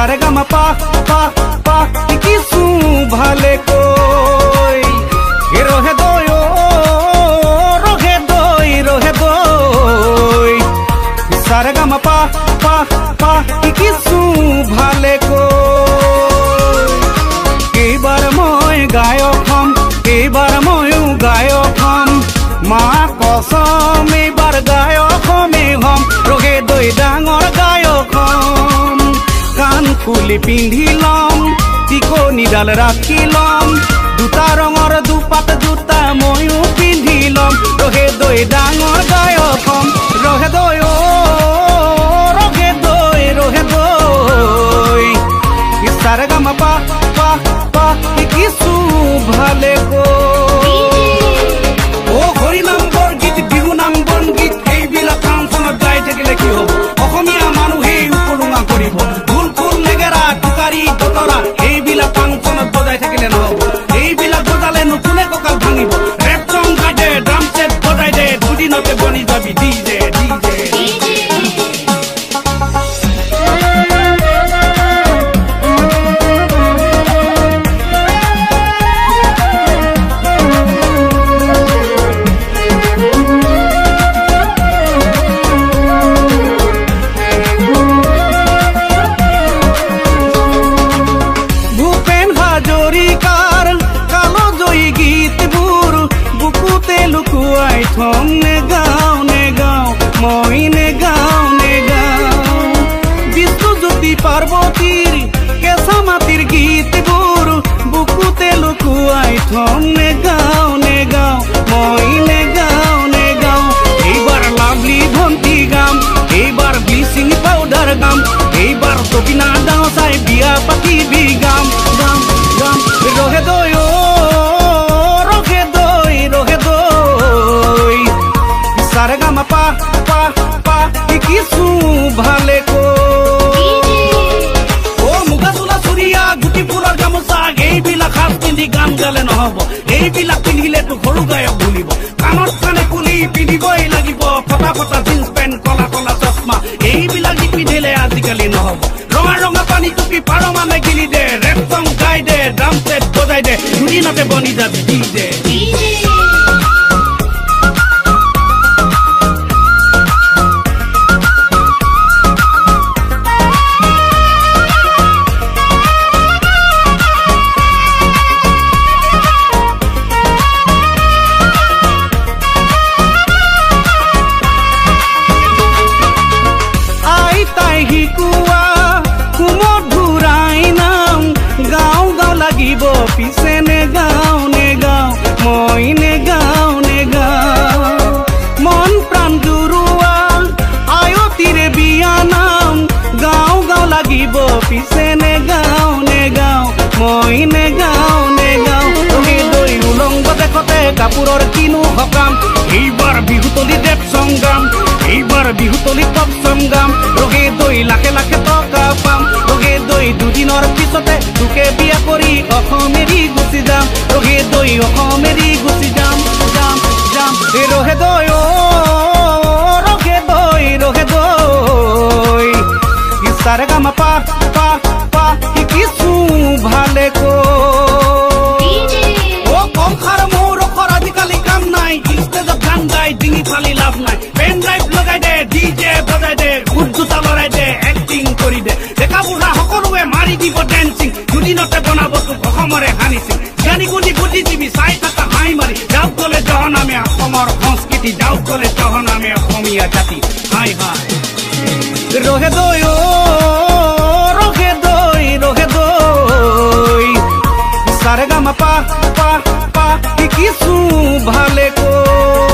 সারে গামা পা পা পা কিছু ভালে কই রহে দই ও রহে দই সারে গামা পা পা পা কিছু ভালে কই এইবাৰ মই গায়ক হম এইবাৰ ময়ো গায়ক হম মা কসম এইবাৰ গায়ক হমেই হম ৰহে দই ডাঙৰ গায়ক হম কাণ ফুলি পিন্ধি লম টিকনিডাল ৰাখি লম দুটা ৰঙৰ দুপাত জোতা ময়ো পিন্ধি লম ৰহে দই ডাঙৰ গায়ক হম ৰহে দই ও ৰহে দই সাৰে গামা পা পা পা কিছু ভালে কই ও হৰি নাম বৰগীত বিহু নাম বনগীত এইবিলাক ফাংচনত গাই থাকিলে কি হ'ব অসমীয়া মানুহে উপলুঙা কৰিব ঢোল খোল নেগেৰা টুকাৰী দতৰা এইবিলাক ফাংচনত বজাই থাকিলে নহ'ব এইবিলাক বজালে নুশুনে কঁকাল ভাঙিব ৰেপ চং গাই দে ড্ৰাম ছেট বজাই দে দুদিনতে বনি যাবি ডিজে ডিজে থম নে গাও মই নে গাও বিশ্বজ্যোতি পাৰ্বতীৰ কেঁচা মাটিৰ গীতবোৰ বুকুতে লুকুৱাই থম নে গাও মই নে গাও এইবাৰ লাভলি ভণ্টি গাম এইবাৰ ব্লিচিং পাউডাৰ গাম এইবাৰ তপিনা ডাঙৰ চাই বিয়া পাতিবি গাম ৰহে দই ও সারে গামা পা পা পা কিছু ভালে কই ও মুগা চোলা চুৰিয়া গুটি ফুলৰ গামোচা এইবিলাক সাজ পিন্ধি গান গালে নহ'ব এইবিলাক পিন্ধিলেতো সৰু গায়ক ভুলিব কাণত কাণে কুলি পিন্ধিবই লাগিব ফটা ফটা জিন্স পেণ্ট কলা কলা চশমা এইবিলাক দি পিন্ধিলে আজিকালি নহ'ব ৰঙা ৰঙা পানী টুপি পাৰ মানে গিলি দে ৰেপ চং গাই দে ড্ৰাম ছেট বজাই দে দুদিনতে বনি যাবি ডিজে পিছে নে গাও মই নে গাও মন প্ৰাণ জুৰুৱা আয়তিৰে বিয়া নাম গাও লাগিব পিছে নে গাও মই নে গাও ৰহে দই উলংগ দেখতে কাপোৰৰ কিনো সকাম এইবাৰ বিহুতলি দেৱ সংগ্ৰাম এইবাৰ বিহুতলি পপ সংগ্ৰাম ৰহে দই লাখে লাখে টকা পাম ৰহে দই দুদিনৰ পিছতে তোকে বিয়া কৰি অসমেৰি গুচি যাম ৰহে দই অসমেৰি গুচি যাম ৰহে দই ও ৰহে দই সাৰে গামা পা পা পা কিছু ভালে কই ও কম খাৰ মোৰ অখৰ আজিকালি কাম নাই ষ্টেজত গান গাই ডিঙি ফালি লাভ নাই পেন ড্ৰাইভ লগাই দে ডিজে বজাই দে খুদ জোতা লৰাই দে এক্টিং কৰি দে ডেকা বুঢ়া সকলোৱে মাৰি দিব ডেন্সিং দুদিনতে বনাব তোক অসমৰে হানিচিং জ্ঞানী গুণী বুদ্ধিজীৱী চাই থাকা হাঁহি মাৰি যাওক গ'লে জহনামে অসমৰ সংস্কৃতি যাওক গ'লে জহনামে অসমীয়া জাতি হাই ৰহে দই ও ৰহে দই সাৰে গামা পা পা পা কিছু ভালে কই